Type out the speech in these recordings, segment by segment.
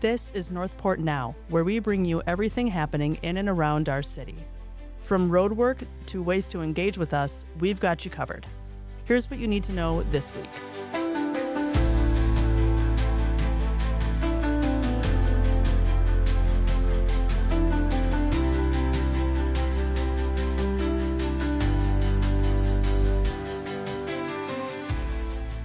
This is Northport Now, where we bring you everything happening in and around our city. From road work to ways to engage with us, we've got you covered. Here's what you need to know this week.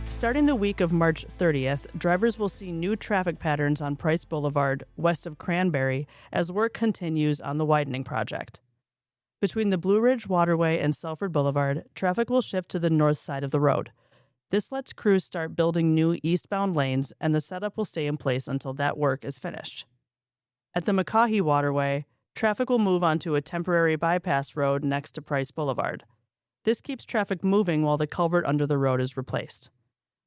Starting the week of March 30th, drivers will see new traffic patterns on Price Boulevard west of Cranberry as work continues on the widening project. Between the Blue Ridge Waterway and Selford Boulevard, traffic will shift to the north side of the road. This lets crews start building new eastbound lanes, and the setup will stay in place until that work is finished. At the McCaughey Waterway, traffic will move onto a temporary bypass road next to Price Boulevard. This keeps traffic moving while the culvert under the road is replaced.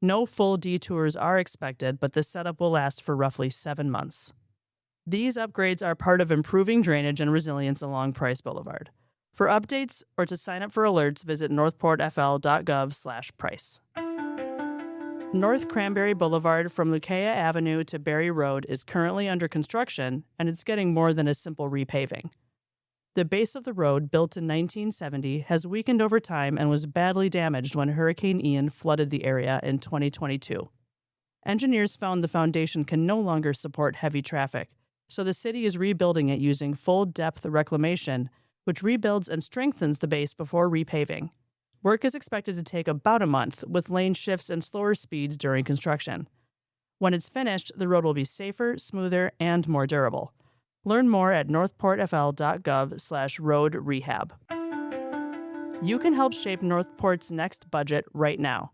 No full detours are expected, but the setup will last for roughly 7 months. These upgrades are part of improving drainage and resilience along Price Boulevard. For updates or to sign up for alerts, visit northportfl.gov/price. North Cranberry Boulevard from Lucaya Avenue to Berry Road is currently under construction, and it's getting more than a simple repaving. The base of the road, built in 1970, has weakened over time and was badly damaged when Hurricane Ian flooded the area in 2022. Engineers found the foundation can no longer support heavy traffic, so the city is rebuilding it using full-depth reclamation, which rebuilds and strengthens the base before repaving. Work is expected to take about a month, with lane shifts and slower speeds during construction. When it's finished, the road will be safer, smoother, and more durable. Learn more at northportfl.gov/road rehab. You can help shape Northport's next budget right now.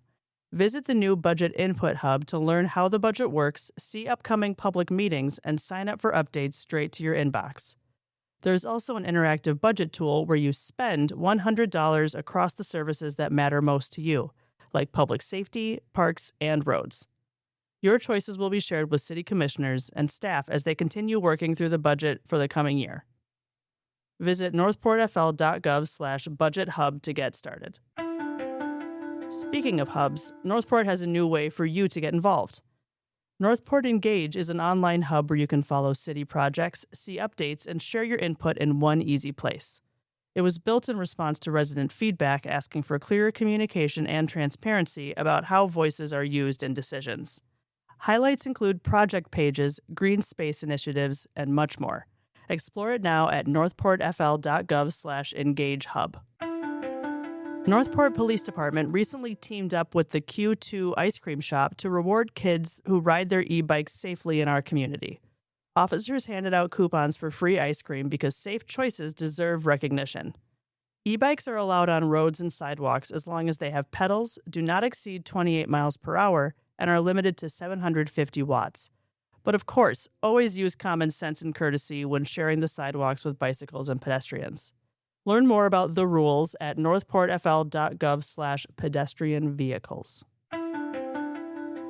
Visit the new Budget Input Hub to learn how the budget works, see upcoming public meetings, and sign up for updates straight to your inbox. There's also an interactive budget tool where you spend $100 across the services that matter most to you, like public safety, parks, and roads. Your choices will be shared with city commissioners and staff as they continue working through the budget for the coming year. Visit northportfl.gov/budget hub to get started. Speaking of hubs, Northport has a new way for you to get involved. Northport Engage is an online hub where you can follow city projects, see updates, and share your input in one easy place. It was built in response to resident feedback asking for clearer communication and transparency about how voices are used in decisions. Highlights include project pages, green space initiatives, and much more. Explore it now at northportfl.gov/engagehub. Northport Police Department recently teamed up with the Q2 Ice Cream Shop to reward kids who ride their e-bikes safely in our community. Officers handed out coupons for free ice cream because safe choices deserve recognition. E-bikes are allowed on roads and sidewalks as long as they have pedals, do not exceed 28 miles per hour, and are limited to 750 watts. But of course, always use common sense and courtesy when sharing the sidewalks with bicycles and pedestrians. Learn more about the rules at northportfl.gov/pedestrian vehicles.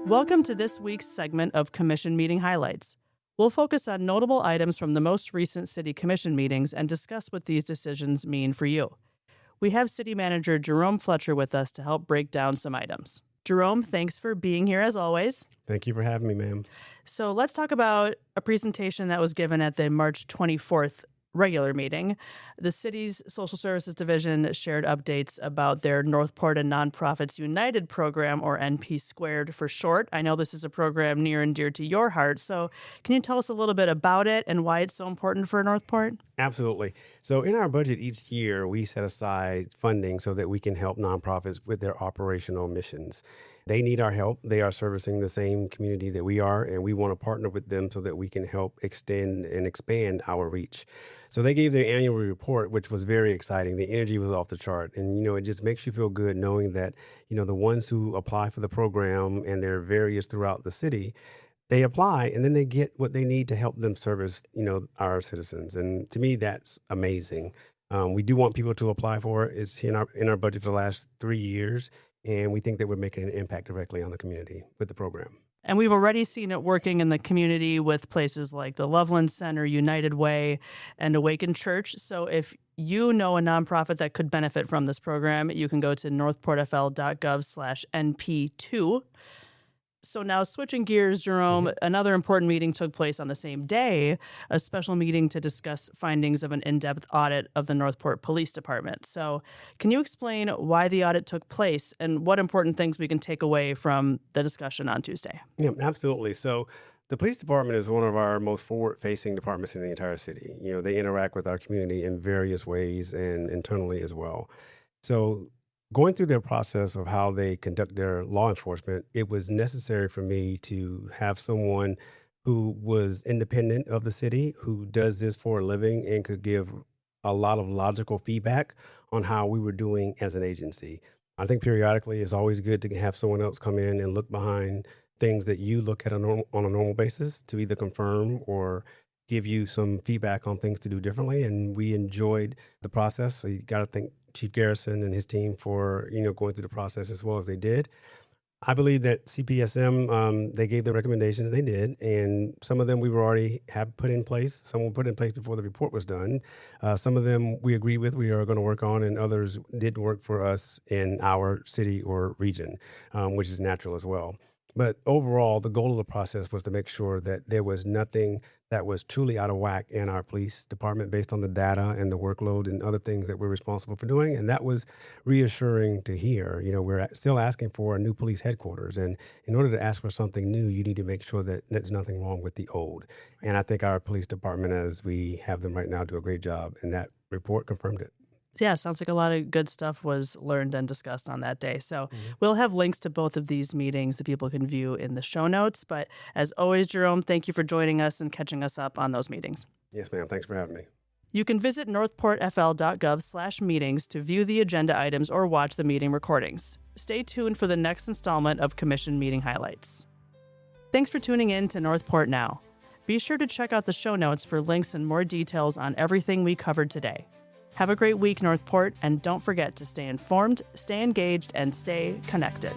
Welcome to this week's segment of Commission Meeting Highlights. We'll focus on notable items from the most recent City Commission meetings and discuss what these decisions mean for you. We have City Manager Jerome Fletcher with us to help break down some items. Jerome, thanks for being here as always. Thank you for having me, ma'am. So let's talk about a presentation that was given at the March 24th regular meeting. The city's Social Services Division shared updates about their Northport and Nonprofits United program, or NP Squared for short. I know this is a program near and dear to your heart, so can you tell us a little bit about it and why it's so important for Northport? Absolutely. So in our budget each year, we set aside funding so that we can help nonprofits with their operational missions. They need our help. They are servicing the same community that we are, and we want to partner with them so that we can help extend and expand our reach. So they gave their annual report, which was very exciting. The energy was off the chart. And, it just makes you feel good knowing that, the ones who apply for the program, and they're various throughout the city, they apply and then they get what they need to help them service, our citizens. And to me, that's amazing. We do want people to apply for it. It's in our budget for the last 3 years. And we think that we're making an impact directly on the community with the program. And we've already seen it working in the community with places like the Loveland Center, United Way, and Awaken Church. So if you know a nonprofit that could benefit from this program, you can go to northportfl.gov/NP2. So now switching gears, Jerome, another important meeting took place on the same day, a special meeting to discuss findings of an in-depth audit of the Northport Police Department. So can you explain why the audit took place and what important things we can take away from the discussion on Tuesday? Yeah, absolutely. So the police department is one of our most forward-facing departments in the entire city. They interact with our community in various ways and internally as well. So going through their process of how they conduct their law enforcement, it was necessary for me to have someone who was independent of the city, who does this for a living and could give a lot of logical feedback on how we were doing as an agency. I think periodically it's always good to have someone else come in and look behind things that you look at on a normal basis to either confirm or give you some feedback on things to do differently. And we enjoyed the process. So you got to thank Chief Garrison and his team for, going through the process as well as they did. I believe that CPSM, they gave the recommendations they did, and some of them we were already have put in place. Some were put in place before the report was done. Some of them we agree with, we are going to work on, and others didn't work for us in our city or region, which is natural as well. But overall, the goal of the process was to make sure that there was nothing that was truly out of whack in our police department based on the data and the workload and other things that we're responsible for doing. And that was reassuring to hear. We're still asking for a new police headquarters. And in order to ask for something new, you need to make sure that there's nothing wrong with the old. And I think our police department, as we have them right now, do a great job. And that report confirmed it. Yeah, sounds like a lot of good stuff was learned and discussed on that day. So we'll have links to both of these meetings that people can view in the show notes. But as always, Jerome, thank you for joining us and catching us up on those meetings. Yes, ma'am. Thanks for having me. You can visit northportfl.gov/meetings to view the agenda items or watch the meeting recordings. Stay tuned for the next installment of Commission Meeting Highlights. Thanks for tuning in to Northport Now. Be sure to check out the show notes for links and more details on everything we covered today. Have a great week, Northport, and don't forget to stay informed, stay engaged, and stay connected.